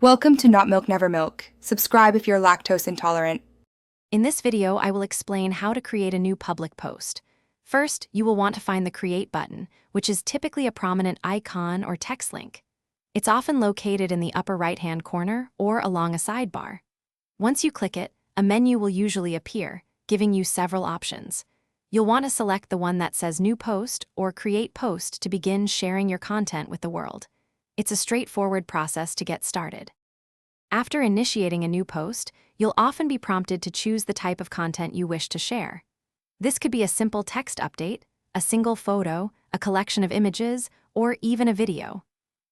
Welcome to Not Milk Never Milk. Subscribe if you're lactose intolerant. In this video, I will explain how to create a new public post. First, you will want to find the Create button, which is typically a prominent icon or text link. It's often located in the upper right-hand corner or along a sidebar. Once you click it, a menu will usually appear, giving you several options. You'll want to select the one that says New Post or Create Post to begin sharing your content with the world. It's a straightforward process to get started. After initiating a new post, you'll often be prompted to choose the type of content you wish to share. This could be a simple text update, a single photo, a collection of images, or even a video.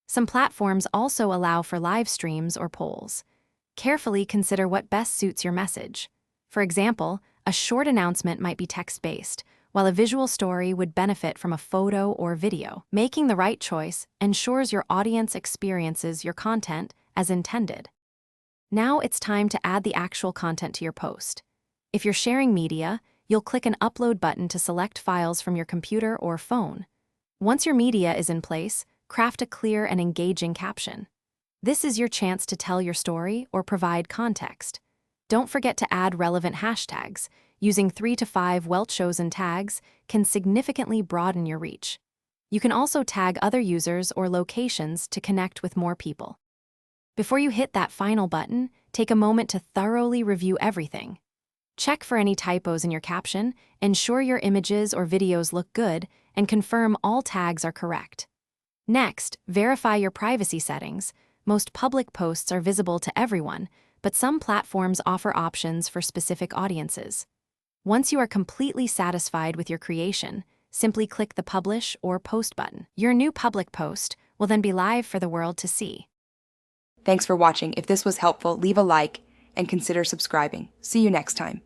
Some platforms also allow for live streams or polls. Carefully consider what best suits your message. For example, a short announcement might be text-based, while a visual story would benefit from a photo or video. Making the right choice ensures your audience experiences your content as intended. Now it's time to add the actual content to your post. If you're sharing media, you'll click an Upload button to select files from your computer or phone. Once your media is in place, craft a clear and engaging caption. This is your chance to tell your story or provide context. Don't forget to add relevant hashtags. Using 3 to 5 well-chosen tags can significantly broaden your reach. You can also tag other users or locations to connect with more people. Before you hit that final button, take a moment to thoroughly review everything. Check for any typos in your caption, ensure your images or videos look good, and confirm all tags are correct. Next, verify your privacy settings. Most public posts are visible to everyone, but some platforms offer options for specific audiences. Once you are completely satisfied with your creation, simply click the Publish or Post button. Your new public post will then be live for the world to see. Thanks for watching. If this was helpful, leave a like and consider subscribing. See you next time.